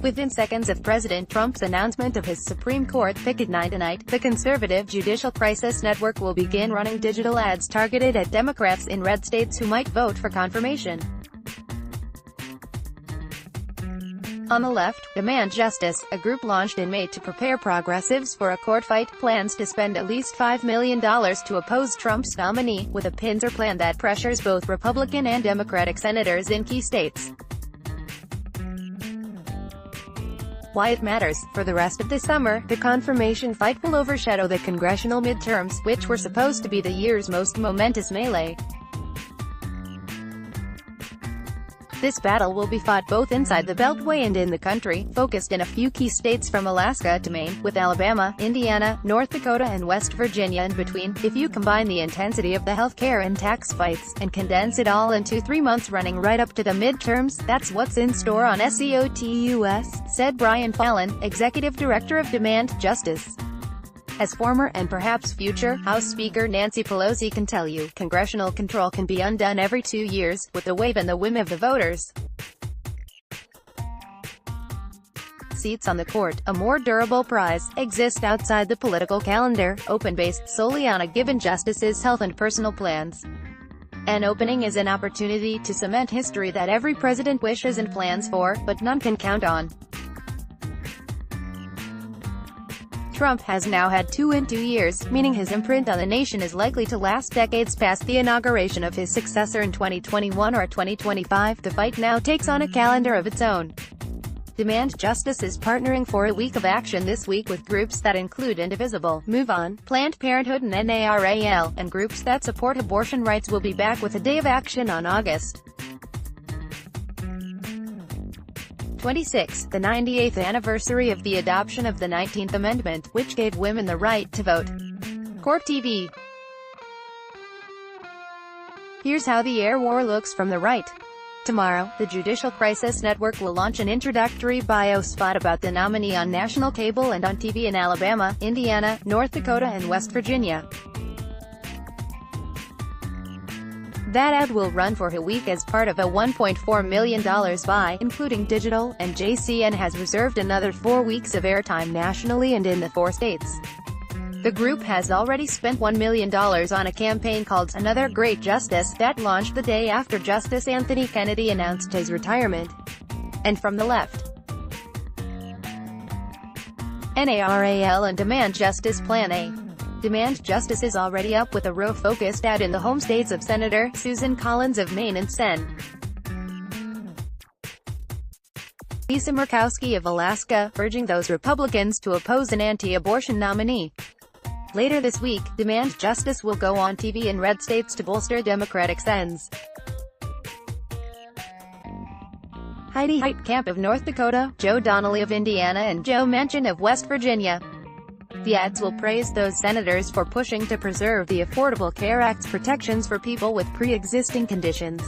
Within seconds of President Trump's announcement of his Supreme Court picket night tonight, the conservative Judicial Crisis Network will begin running digital ads targeted at Democrats in red states who might vote for confirmation. On the left, Demand Justice, a group launched in May to prepare progressives for a court fight, plans to spend at least $5 million to oppose Trump's nominee, with a pincer plan that pressures both Republican and Democratic senators in key states. Why it matters. For the rest of the summer, the confirmation fight will overshadow the congressional midterms, which were supposed to be the year's most momentous melee. This battle will be fought both inside the Beltway and in the country, focused in a few key states from Alaska to Maine, with Alabama, Indiana, North Dakota and West Virginia in between. If you combine the intensity of the healthcare and tax fights, and condense it all into 3 months running right up to the midterms, that's what's in store on SEOTUS, said Brian Fallon, executive director of Demand Justice. As former and perhaps future House Speaker Nancy Pelosi can tell you, congressional control can be undone every 2 years, with the wave and the whim of the voters. Seats on the court, a more durable prize, exist outside the political calendar, open based solely on a given justice's health and personal plans. An opening is an opportunity to cement history that every president wishes and plans for, but none can count on. Trump has now had 2 in 2 years, meaning his imprint on the nation is likely to last decades past the inauguration of his successor in 2021 or 2025. The fight now takes on a calendar of its own. Demand Justice is partnering for a week of action this week with groups that include Indivisible, Move On, Planned Parenthood and NARAL, and groups that support abortion rights will be back with a day of action on August 26, the 98th anniversary of the adoption of the 19th Amendment, which gave women the right to vote. Court TV. Here's how the air war looks from the right. Tomorrow, the Judicial Crisis Network will launch an introductory bio spot about the nominee on national cable and on TV in Alabama, Indiana, North Dakota and West Virginia. That ad will run for a week as part of a $1.4 million buy, including digital, and JCN has reserved another 4 weeks of airtime nationally and in the 4 states. The group has already spent $1 million on a campaign called Another Great Justice, that launched the day after Justice Anthony Kennedy announced his retirement. And from the left, NARAL and Demand Justice Plan A. Demand Justice is already up with a Roe-focused ad in the home states of Senator Susan Collins of Maine and Sen. Lisa Murkowski of Alaska, urging those Republicans to oppose an anti-abortion nominee. Later this week, Demand Justice will go on TV in red states to bolster Democratic sends. Heidi Heitkamp of North Dakota, Joe Donnelly of Indiana and Joe Manchin of West Virginia. The ads will praise those senators for pushing to preserve the Affordable Care Act's protections for people with pre-existing conditions.